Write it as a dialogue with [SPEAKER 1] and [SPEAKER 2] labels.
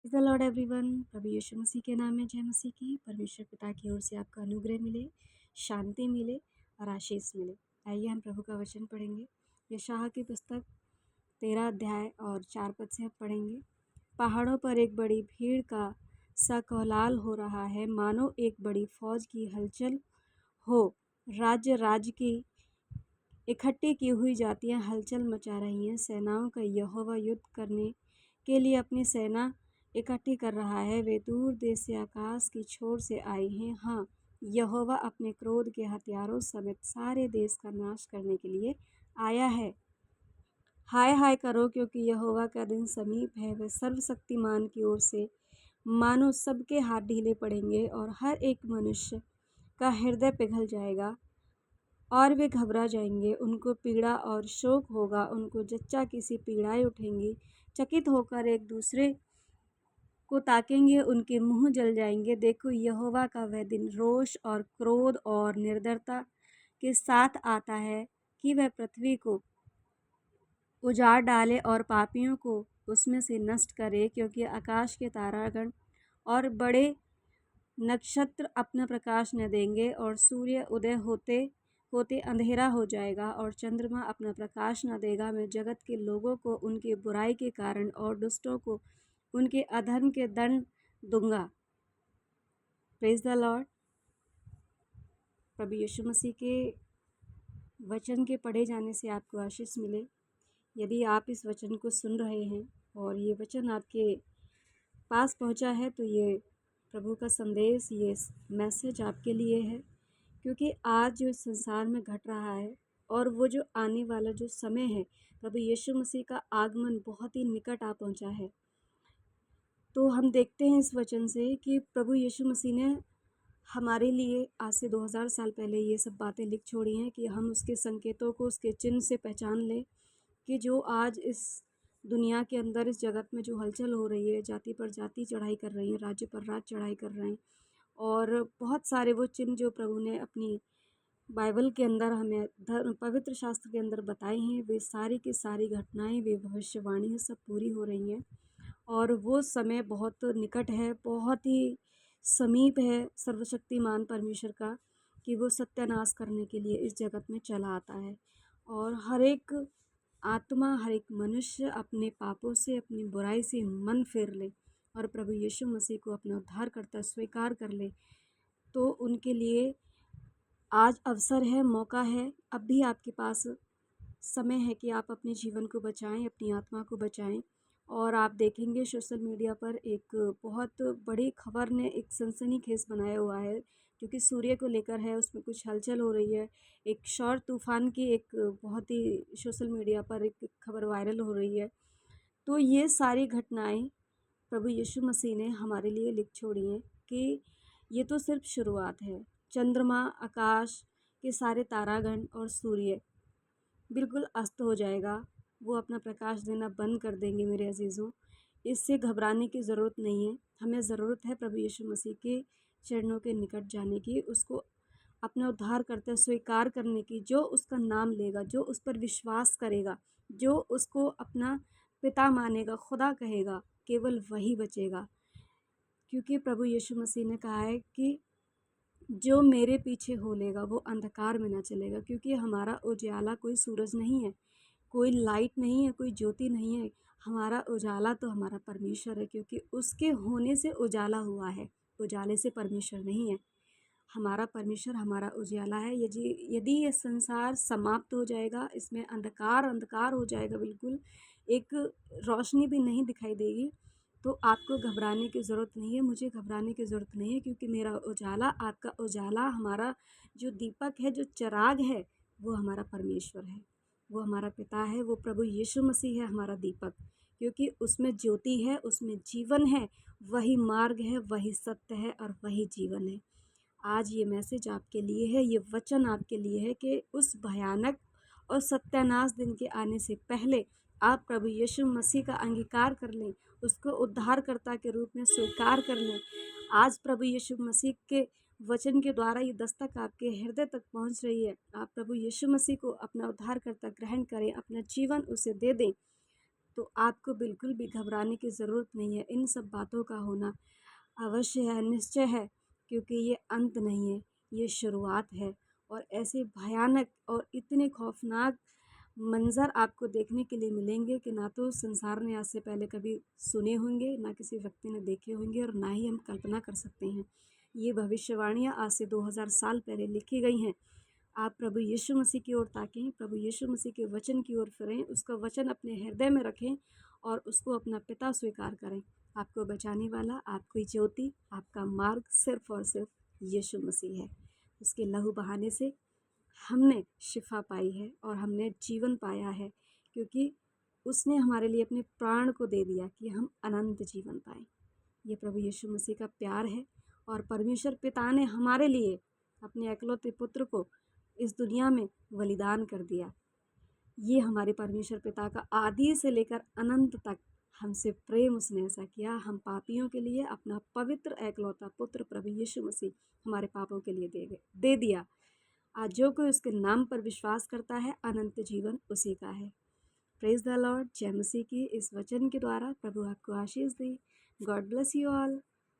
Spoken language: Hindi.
[SPEAKER 1] The lord everyone. प्रभु यीशु मसीह के नाम में जय मसीह की। परमेश्वर पिता की ओर से आपका अनुग्रह मिले, शांति मिले और आशीष मिले। आइए हम प्रभु का वचन पढ़ेंगे। यशायाह की पुस्तक 13 अध्याय और 4 पद से हम पढ़ेंगे। पहाड़ों पर एक बड़ी भीड़ का सा कोलाहल हो रहा है, मानो एक बड़ी फौज की हलचल हो। राज्य राज्य की इकट्ठी की हुई जातियां हलचल मचा रही हैं। सेनाओं का यहोवा युद्ध करने के लिए अपनी सेना इकट्ठी कर रहा है। वे दूर देश से, आकाश की छोर से आए हैं। हाँ, यहोवा अपने क्रोध के हथियारों समेत सारे देश का नाश करने के लिए आया है। हाय हाय करो, क्योंकि यहोवा का दिन समीप है। वह सर्वशक्तिमान की ओर से मानो सबके हाथ ढीले पड़ेंगे और हर एक मनुष्य का हृदय पिघल जाएगा और वे घबरा जाएंगे। उनको पीड़ा और शोक होगा, उनको जच्चा की सी पीड़ाएं उठेंगी। चकित होकर एक दूसरे को ताकेंगे, उनके मुंह जल जाएंगे। देखो, यहोवा का वह दिन रोष और क्रोध और निर्दयता के साथ आता है कि वह पृथ्वी को उजाड़ डाले और पापियों को उसमें से नष्ट करे। क्योंकि आकाश के तारागण और बड़े नक्षत्र अपना प्रकाश न देंगे और सूर्य उदय होते होते अंधेरा हो जाएगा और चंद्रमा अपना प्रकाश न देगा। मैं जगत के लोगों को उनकी बुराई के कारण और दुष्टों को उनके अधर्म के दंड दूंगा। Praise the lord. प्रभु यीशु मसीह के वचन के पढ़े जाने से आपको आशीष मिले। यदि आप इस वचन को सुन रहे हैं और ये वचन आपके पास पहुंचा है, तो ये प्रभु का संदेश, ये मैसेज आपके लिए है। क्योंकि आज जो इस संसार में घट रहा है और वो जो आने वाला जो समय है, प्रभु यीशु मसीह का आगमन बहुत ही निकट आ पहुंचा है। तो हम देखते हैं इस वचन से कि प्रभु यीशु मसीह ने हमारे लिए आज से 2000 साल पहले ये सब बातें लिख छोड़ी हैं कि हम उसके संकेतों को, उसके चिन्ह से पहचान लें कि जो आज इस दुनिया के अंदर, इस जगत में जो हलचल हो रही है, जाति पर जाति चढ़ाई कर रही है, राज्य पर राज्य चढ़ाई कर रहे हैं, और बहुत सारे वो चिन्ह जो प्रभु ने अपनी बाइबल के अंदर हमें पवित्र शास्त्र के अंदर बताए हैं, वे सारी की सारी घटनाएं, वे भविष्यवाणी सब पूरी हो रही हैं। और वो समय बहुत निकट है, बहुत ही समीप है सर्वशक्तिमान परमेश्वर का, कि वो सत्यानाश करने के लिए इस जगत में चला आता है। और हर एक आत्मा, हर एक मनुष्य अपने पापों से, अपनी बुराई से मन फेर ले और प्रभु यीशु मसीह को अपना उद्धारकर्ता स्वीकार कर ले, तो उनके लिए आज अवसर है, मौका है। अब भी आपके पास समय है कि आप अपने जीवन को बचाएं, अपनी आत्मा को बचाएं। और आप देखेंगे सोशल मीडिया पर एक बहुत बड़ी खबर ने एक सनसनीखेज बनाया हुआ है, जो कि सूर्य को लेकर है। उसमें कुछ हलचल हो रही है। एक शौर तूफान की एक बहुत ही सोशल मीडिया पर एक खबर वायरल हो रही है। तो ये सारी घटनाएं प्रभु यीशु मसीह ने हमारे लिए लिख छोड़ी हैं कि ये तो सिर्फ शुरुआत है। चंद्रमा, आकाश के सारे तारागण और सूर्य बिल्कुल अस्त हो जाएगा, वो अपना प्रकाश देना बंद कर देंगे। मेरे अजीज़ों, इससे घबराने की ज़रूरत नहीं है। हमें ज़रूरत है प्रभु यीशु मसीह के चरणों के निकट जाने की, उसको अपना उद्धार करते स्वीकार करने की। जो उसका नाम लेगा, जो उस पर विश्वास करेगा, जो उसको अपना पिता मानेगा, खुदा कहेगा, केवल वही बचेगा। क्योंकि प्रभु यीशु मसीह ने कहा है कि जो मेरे पीछे हो लेगा वो अंधकार में ना चलेगा। क्योंकि हमारा उजाला कोई सूरज नहीं है, कोई लाइट नहीं है, कोई ज्योति नहीं है। हमारा उजाला तो हमारा परमेश्वर है, क्योंकि उसके होने से उजाला हुआ है, उजाले से परमेश्वर नहीं है। हमारा परमेश्वर हमारा उजाला है। यदि यदि ये संसार समाप्त हो जाएगा, इसमें अंधकार अंधकार हो जाएगा, बिल्कुल एक रोशनी भी नहीं दिखाई देगी, तो आपको घबराने की ज़रूरत नहीं है, मुझे घबराने की ज़रूरत नहीं है। क्योंकि मेरा उजाला, आपका उजाला, हमारा जो दीपक है, जो चिराग है, वो हमारा परमेश्वर है, वो हमारा पिता है, वो प्रभु यीशु मसीह है हमारा दीपक। क्योंकि उसमें ज्योति है, उसमें जीवन है, वही मार्ग है, वही सत्य है और वही जीवन है। आज ये मैसेज आपके लिए है, ये वचन आपके लिए है कि उस भयानक और सत्यानाश दिन के आने से पहले आप प्रभु यीशु मसीह का अंगीकार कर लें, उसको उद्धारकर्ता के रूप में स्वीकार कर लें। आज प्रभु यीशु मसीह के वचन के द्वारा ये दस्तक आपके हृदय तक पहुंच रही है। आप प्रभु यीशु मसीह को अपना उद्धारकर्ता ग्रहण करें, अपना जीवन उसे दे दें, तो आपको बिल्कुल भी घबराने की ज़रूरत नहीं है। इन सब बातों का होना अवश्य है, निश्चय है, क्योंकि ये अंत नहीं है, ये शुरुआत है। और ऐसे भयानक और इतने खौफ़नाक मंज़र आपको देखने के लिए मिलेंगे कि ना तो संसार ने आज से पहले कभी सुने होंगे, ना किसी व्यक्ति ने देखे होंगे और ना ही हम कल्पना कर सकते हैं। ये भविष्यवाणियाँ आज से 2000 साल पहले लिखी गई हैं। आप प्रभु यीशु मसीह की ओर ताकें, प्रभु यीशु मसीह के वचन की ओर फिरें, उसका वचन अपने हृदय में रखें और उसको अपना पिता स्वीकार करें। आपको बचाने वाला, आपकी ज्योति, आपका मार्ग सिर्फ़ और सिर्फ़ यीशु मसीह है। उसके लहू बहाने से हमने शिफा पाई है और हमने जीवन पाया है, क्योंकि उसने हमारे लिए अपने प्राण को दे दिया कि हम अनंत जीवन पाएँ। ये प्रभु यीशु मसीह का प्यार है और परमेश्वर पिता ने हमारे लिए अपने एकलौते पुत्र को इस दुनिया में बलिदान कर दिया। ये हमारे परमेश्वर पिता का आदि से लेकर अनंत तक हमसे प्रेम उसने ऐसा किया। हम पापियों के लिए अपना पवित्र एकलौता पुत्र प्रभु यीशु मसीह हमारे पापों के लिए दे दिया। आज जो कोई उसके नाम पर विश्वास करता है, अनंत जीवन उसी का है। Praise the lord. जय मसीह की इस वचन के द्वारा प्रभु आपको आशीष दे। God bless you all.